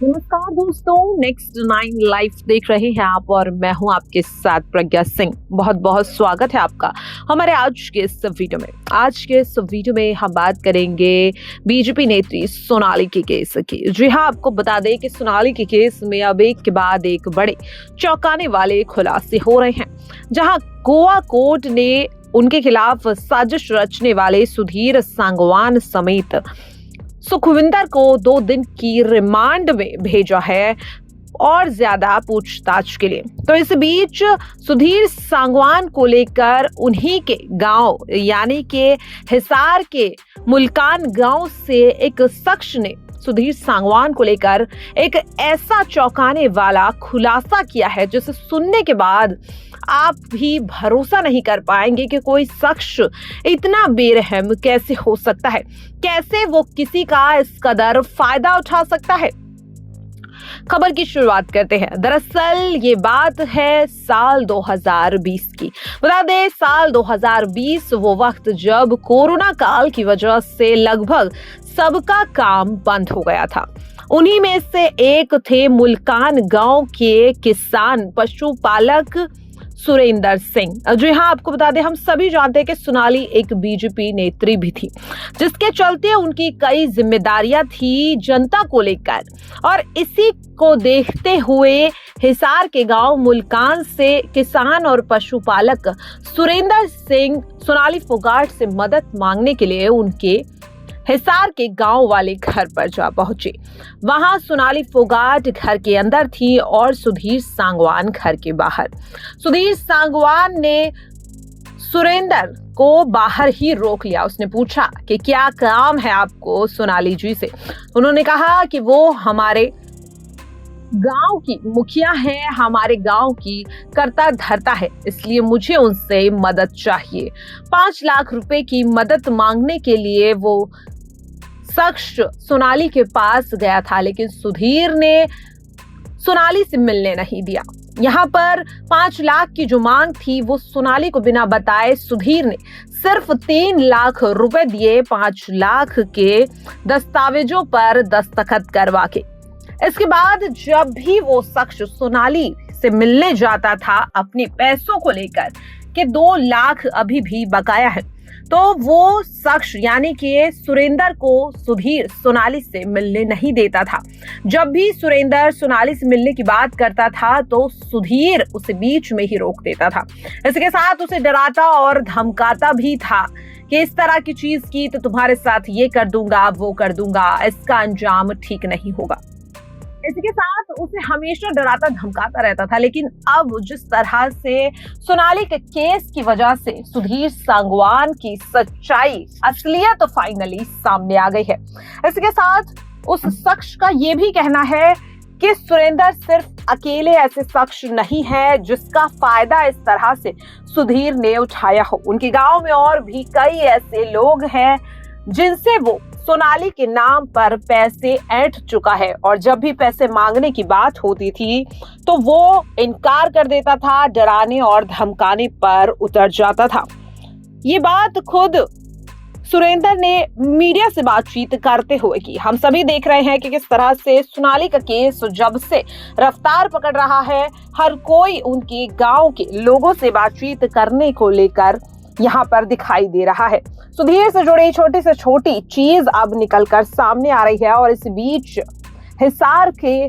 नमस्कार दोस्तों, next 9 live देख रहे हैं आप और मैं हूं आपके साथ प्रज्ञा सिंह। बहुत बहुत स्वागत है आपका हमारे आज के इस वीडियो में। आज के इस वीडियो में हम बात करेंगे बीजेपी नेत्री सोनाली के केस की। जी हां, आपको बता दें कि सोनाली के केस में अब एक के बाद एक बड़े चौंकाने वाले खुलासे हो रहे हैं, जहां गोवा कोर्ट ने उनके खिलाफ साजिश रचने वाले सुधीर सांगवान समेत सुखविंदर को 2 दिन की रिमांड में भेजा है और ज्यादा पूछताछ के लिए। तो इस बीच सुधीर सांगवान को लेकर उन्हीं के गांव यानी कि हिसार के मुल्कान गांव से एक शख्स ने सुधीर सांगवान को लेकर एक ऐसा चौंकाने वाला खुलासा किया है जिसे सुनने के बाद आप भी भरोसा नहीं कर पाएंगे कि कोई शख्स इतना बेरहम कैसे हो सकता है, कैसे वो किसी का इस कदर फायदा उठा सकता है। खबर की शुरुआत करते हैं। दरअसल ये बात है साल 2020 की। बता दें, साल 2020 वो वक्त जब कोरोना काल की वजह से लगभग सबका काम बंद हो गया था। उन्हीं में से एक थे मुल्कान गांव के किसान पशुपालक सुरेंद्र सिंह। जी हाँ, आपको बता दें, हम सभी जानते हैं कि सोनाली एक बीजेपी नेत्री भी थी, जिसके चलते उनकी कई जिम्मेदारियां थी जनता को लेकर। और इसी को देखते हुए हिसार के गांव मुल्कान से किसान और पशुपालक सुरेंद्र सिंह सोनाली फोगाट से मदद मांगने के लिए उनके हिसार के गांव वाले घर पर जा पहुंचे। वहां सोनाली फोगाट घर के अंदर थी और सुधीर सांगवान घर के बाहर। सुधीर सांगवान ने सुरेंद्र को बाहर ही रोक लिया। उसने पूछा कि क्या काम है आपको सोनाली जी से। उन्होंने कहा कि वो हमारे गांव की मुखिया है, हमारे गांव की करता धरता है, इसलिए मुझे उनसे मदद चाहिए। 5 लाख रुपए की मदद मांगने के लिए वो शख्स सोनाली के पास गया था, लेकिन सुधीर ने सोनाली से मिलने नहीं दिया। यहाँ पर 5 लाख की जो मांग थी वो सोनाली को बिना बताए सुधीर ने सिर्फ 3 लाख रुपए दिए, 5 लाख के दस्तावेजों पर दस्तखत करवा के। इसके बाद जब भी वो शख्स सोनाली से मिलने जाता था अपने पैसों को लेकर कि 2 लाख अभी भी बकाया है, तो वो शख्स यानी कि सुरेंद्र को सुधीर सोनाली से मिलने नहीं देता था। जब भी सुरेंद्र सोनाली से मिलने की बात करता था तो सुधीर उसे बीच में ही रोक देता था। इसके साथ उसे डराता और धमकाता भी था कि इस तरह की चीज की तो तुम्हारे साथ ये कर दूंगा, वो कर दूंगा, इसका अंजाम ठीक नहीं होगा। इसके साथ उसे हमेशा डराता धमकाता रहता था। लेकिन अब जिस तरह से सोनाली के केस की वजह से सुधीर सांगवान की सच्चाई, असलियत तो फाइनली सामने आ गई है। इसके साथ उस शख्स का ये भी कहना है कि सुरेंद्र सिर्फ अकेले ऐसे शख्स नहीं है जिसका फायदा इस तरह से सुधीर ने उठाया हो। उनके गांव में और भी कई ऐसे लोग हैं जिनसे वो सोनाली के नाम पर पैसे ऐंठ चुका है, और जब भी पैसे मांगने की बात होती थी तो वो इनकार कर देता था, डराने और धमकाने पर उतर जाता था। ये बात खुद सुरेंद्र ने मीडिया से बातचीत करते हुए की। हम सभी देख रहे हैं कि किस तरह से सोनाली का केस जब से रफ्तार पकड़ रहा है, हर कोई उनके गांव के लोगों से बातचीत करने को लेकर यहाँ पर दिखाई दे रहा है। सुधीर से जुड़ी छोटी से छोटी चीज अब निकलकर सामने आ रही है। और इस बीच हिसार के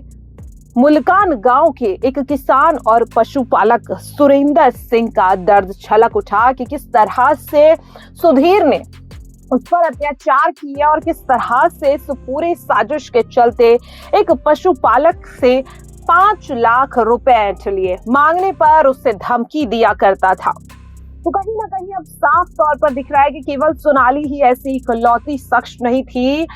मुल्कान गांव के एक किसान और पशुपालक सुरेंद्र सिंह का दर्द छलक उठा कि किस तरह से सुधीर ने उस पर अत्याचार किया और किस तरह से इस पूरी साजिश के चलते एक पशुपालक से 5 लाख रुपए ऐंठ लिए, मांगने पर उससे धमकी दिया करता था। तो कहीं ना कहीं अब साफ तौर पर दिख रहा है कि केवल सोनाली ही ऐसी इकलौती शख्स नहीं थी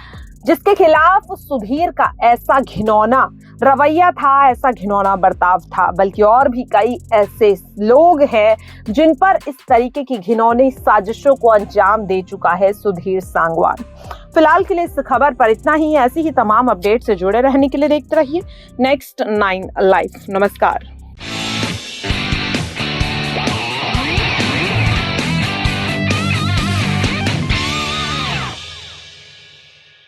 जिसके खिलाफ सुधीर का ऐसा घिनौना रवैया था, ऐसा घिनौना बर्ताव था, बल्कि और भी कई ऐसे लोग हैं जिन पर इस तरीके की घिनौनी साजिशों को अंजाम दे चुका है सुधीर सांगवान। फिलहाल के लिए इस खबर पर इतना ही। ऐसी ही तमाम अपडेट से जुड़े रहने के लिए देखते रहिए नेक्स्ट 9 लाइव। नमस्कार।